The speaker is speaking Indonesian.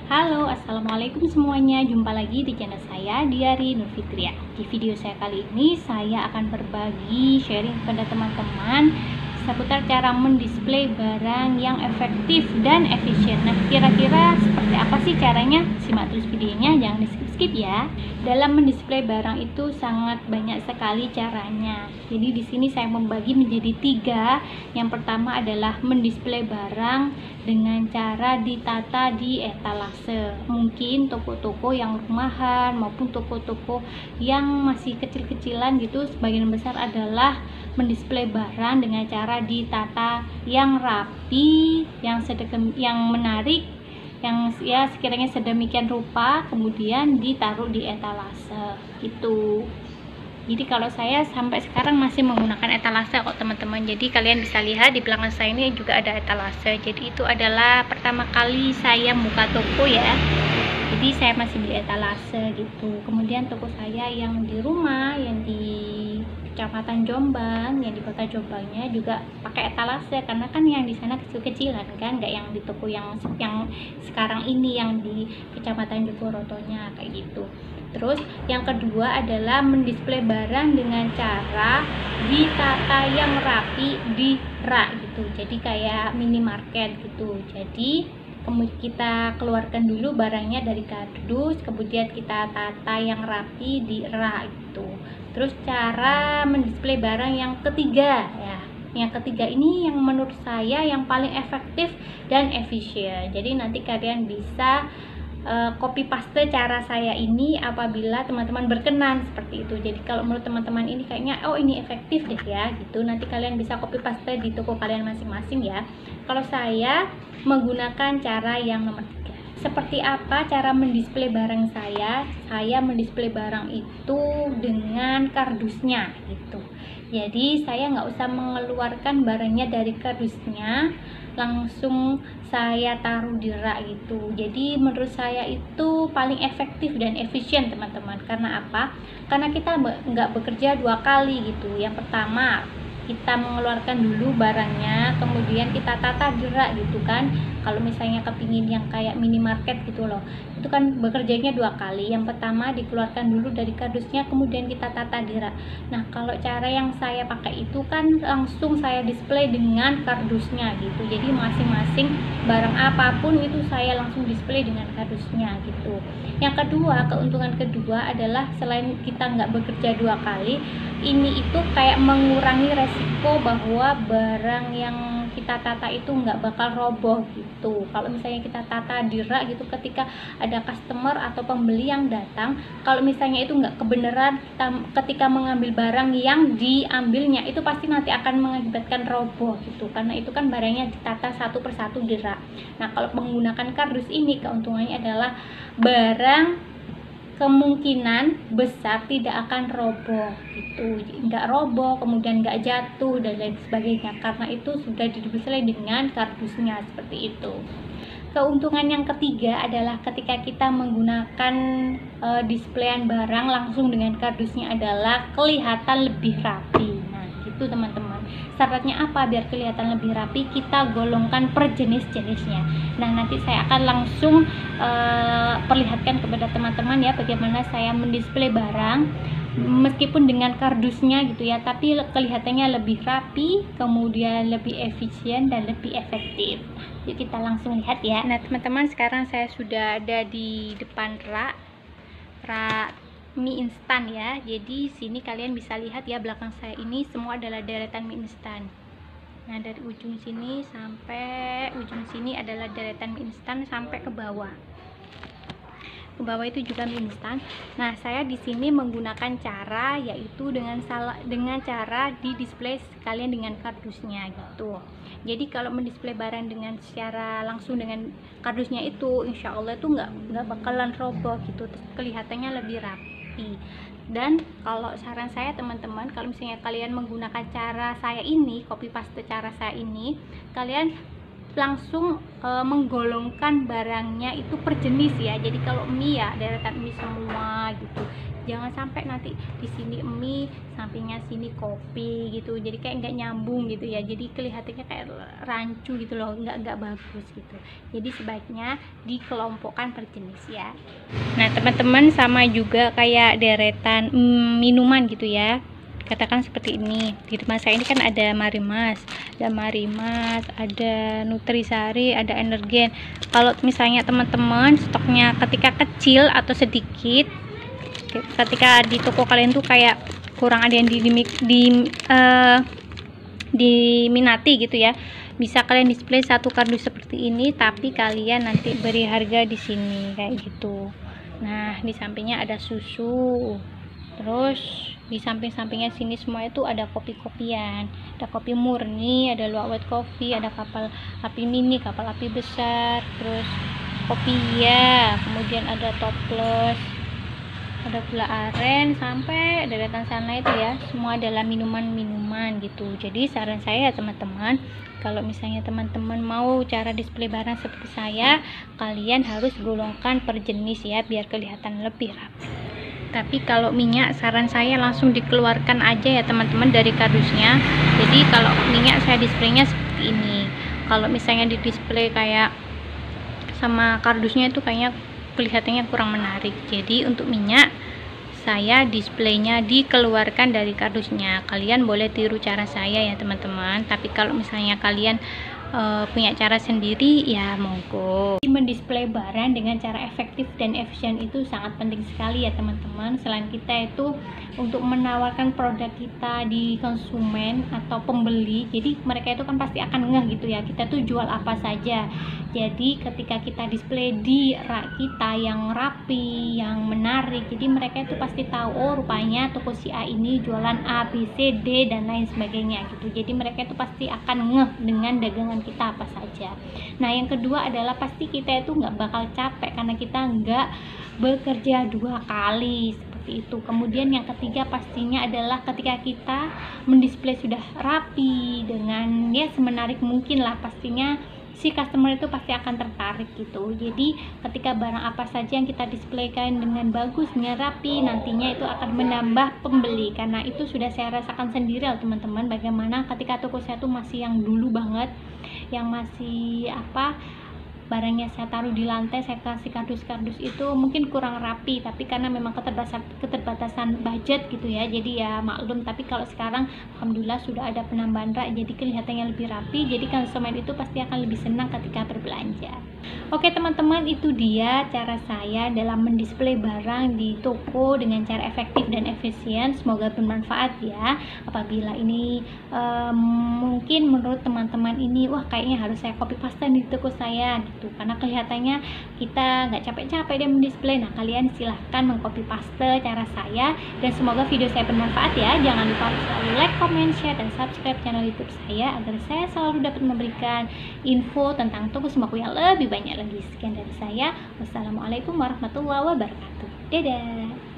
Halo, assalamualaikum semuanya. Jumpa lagi di channel saya, Diari Nur Fitria. Di video saya kali ini, saya akan berbagi sharing kepada teman-teman seputar cara mendisplay barang yang efektif dan efisien. Nah, kira-kira seperti apa sih caranya? Simak terus videonya, jangan di skip-skip ya. Dalam mendisplay barang itu sangat banyak sekali caranya. Jadi di sini saya membagi menjadi 3. Yang pertama adalah mendisplay barang dengan cara ditata di etalase. Mungkin toko-toko yang rumahan maupun toko-toko yang masih kecil-kecilan gitu, sebagian besar adalah mendisplay barang dengan cara ditata yang rapi, yang menarik, yang ya sekiranya sedemikian rupa, kemudian ditaruh di etalase gitu. Jadi kalau saya sampai sekarang masih menggunakan etalase kok teman-teman. Jadi kalian bisa lihat di belakang saya ini juga ada etalase. Jadi itu adalah pertama kali saya buka toko ya. Jadi saya masih beli etalase gitu. Kemudian toko saya yang di rumah, yang di Kecamatan Jombang, yang di Kota Jombangnya juga pakai etalase, karena kan yang di sana kecil-kecilan kan, nggak yang di toko yang sekarang ini yang di Kecamatan Jogorotonya kayak gitu. Terus yang kedua adalah mendisplay barang dengan cara ditata yang rapi di rak gitu. Jadi kayak minimarket gitu. Jadi kita keluarkan dulu barangnya dari kardus, kemudian kita tata yang rapi di rak gitu. Terus cara mendisplay barang yang ketiga ya. Yang ketiga ini yang menurut saya yang paling efektif dan efisien. Jadi nanti kalian bisa copy paste cara saya ini apabila teman-teman berkenan seperti itu. Jadi kalau menurut teman-teman ini kayaknya oh ini efektif deh ya gitu, nanti kalian bisa copy paste di toko kalian masing-masing ya. Kalau saya menggunakan cara yang nomor 3. Seperti apa cara mendisplay barang saya? Saya mendisplay barang itu dengan kardusnya gitu. Jadi saya nggak usah mengeluarkan barangnya dari kardusnya, langsung saya taruh di rak gitu. Jadi menurut saya itu paling efektif dan efisien teman-teman. Karena apa? Karena kita nggak bekerja 2 kali gitu. Yang pertama kita mengeluarkan dulu barangnya, kemudian kita tata di rak gitu kan. Kalau misalnya kepingin yang kayak minimarket gitu loh, itu kan bekerjanya 2 kali. Yang pertama dikeluarkan dulu dari kardusnya, kemudian kita tata di rak. Nah kalau cara yang saya pakai itu kan langsung saya display dengan kardusnya gitu. Jadi masing-masing barang apapun itu saya langsung display dengan kardusnya gitu. Yang kedua, keuntungan kedua adalah selain kita nggak bekerja 2 kali, ini itu kayak mengurangi resiko bahwa barang yang kita tata itu nggak bakal roboh gitu. Kalau misalnya kita tata di rak gitu, ketika ada customer atau pembeli yang datang, kalau misalnya itu nggak kebenaran ketika mengambil barang yang diambilnya, itu pasti nanti akan mengakibatkan roboh gitu, karena itu kan barangnya ditata satu persatu di rak. Nah kalau menggunakan kardus ini, keuntungannya adalah barang kemungkinan besar tidak akan roboh gitu, nggak roboh, kemudian nggak jatuh dan lain sebagainya, karena itu sudah display dengan kardusnya seperti itu. Keuntungan yang ketiga adalah ketika kita menggunakan displayan barang langsung dengan kardusnya adalah kelihatan lebih rapi. Nah gitu teman-teman. Syaratnya apa biar kelihatan lebih rapi? Kita golongkan per jenis-jenisnya. Nah nanti saya akan langsung perlihatkan kepada teman-teman ya bagaimana saya mendisplay barang meskipun dengan kardusnya gitu ya, tapi kelihatannya lebih rapi, kemudian lebih efisien dan lebih efektif. Yuk kita langsung lihat ya. Nah teman-teman, sekarang saya sudah ada di depan rak mie instan ya. Jadi sini kalian bisa lihat ya, belakang saya ini semua adalah deretan mie instan. Nah dari ujung sini sampai ujung sini adalah deretan mie instan sampai ke bawah. Ke bawah itu juga mie instan. Nah saya di sini menggunakan cara yaitu dengan cara di display sekalian dengan kardusnya gitu. Jadi kalau mendisplay barang dengan secara langsung dengan kardusnya itu, insya Allah itu nggak bakalan roboh gitu, kelihatannya lebih rapi. Dan kalau saran saya teman-teman, kalau misalnya kalian menggunakan cara saya ini, copy paste cara saya ini, kalian langsung menggolongkan barangnya itu per jenis ya. Jadi kalau mie ya deretan mie semua gitu, jangan sampai nanti di sini mie, sampingnya sini kopi gitu, jadi kayak nggak nyambung gitu ya, jadi kelihatannya kayak rancu gitu loh, nggak bagus gitu. Jadi sebaiknya dikelompokkan per jenis ya. Nah teman-teman, sama juga kayak deretan minuman gitu ya, katakan seperti ini. Di depan saya ini kan ada Marimas, ada Nutrisari, ada Energen. Kalau misalnya teman-teman stoknya ketika kecil atau sedikit, ketika di toko kalian tuh kayak kurang ada yang diminati gitu ya, bisa kalian display satu kardus seperti ini, tapi kalian nanti beri harga di sini kayak gitu. Nah di sampingnya ada susu, terus di samping-sampingnya sini semua itu ada kopi-kopian, ada kopi murni, ada luwak white coffee, ada kapal api mini, kapal api besar, terus kopi ya, kemudian ada toples, ada gula aren, sampai deretan sana itu ya, semua adalah minuman-minuman gitu. Jadi saran saya ya teman-teman, kalau misalnya teman-teman mau cara display barang seperti saya, kalian harus golongkan per jenis ya, biar kelihatan lebih rapi. Tapi kalau minyak, saran saya langsung dikeluarkan aja ya teman-teman dari kardusnya. Jadi kalau minyak saya displaynya seperti ini. Kalau misalnya di display kayak sama kardusnya itu kayaknya kelihatannya kurang menarik. Jadi untuk minyak saya displaynya dikeluarkan dari kardusnya. Kalian boleh tiru cara saya ya teman-teman, tapi kalau misalnya kalian punya cara sendiri ya monggo. Mendisplay barang dengan cara efektif dan efisien itu sangat penting sekali ya teman-teman. Selain kita itu untuk menawarkan produk kita di konsumen atau pembeli, jadi mereka itu kan pasti akan ngeh gitu ya, kita tuh jual apa saja. Jadi ketika kita display di rak kita yang rapi, yang menarik, jadi mereka itu pasti tahu, oh rupanya toko si A ini jualan A, B, C, D dan lain sebagainya gitu. Jadi mereka itu pasti akan ngeh dengan dagangan kita apa saja. Nah yang kedua adalah pasti kita itu nggak bakal capek karena kita nggak bekerja dua kali seperti itu. Kemudian yang ketiga pastinya adalah ketika kita mendisplay sudah rapi dengan ya semenarik mungkin lah, pastinya si customer itu pasti akan tertarik gitu. Jadi ketika barang apa saja yang kita displaykan dengan bagusnya rapi, nantinya itu akan menambah pembeli, karena itu sudah saya rasakan sendiri teman-teman, bagaimana ketika toko saya tuh masih yang dulu banget, yang masih barangnya saya taruh di lantai, saya kasih kardus-kardus itu mungkin kurang rapi, tapi karena memang keterbatasan budget gitu ya, jadi ya maklum. Tapi kalau sekarang alhamdulillah sudah ada penambahan rak, jadi kelihatannya lebih rapi, jadi konsumen itu pasti akan lebih senang ketika berbelanja. Oke teman-teman, itu dia cara saya dalam mendisplay barang di toko dengan cara efektif dan efisien. Semoga bermanfaat ya. Apabila ini mungkin menurut teman-teman ini, wah kayaknya harus saya copy paste di toko saya gitu, karena kelihatannya kita nggak capek-capek dia mendisplay. Nah kalian silahkan mengcopy paste cara saya, dan semoga video saya bermanfaat ya. Jangan lupa selalu like, comment, share, dan subscribe channel YouTube saya agar saya selalu dapat memberikan info tentang toko sembako yang lebih banyak lagi. Sekian dari saya, wassalamualaikum warahmatullahi wabarakatuh. Dadah.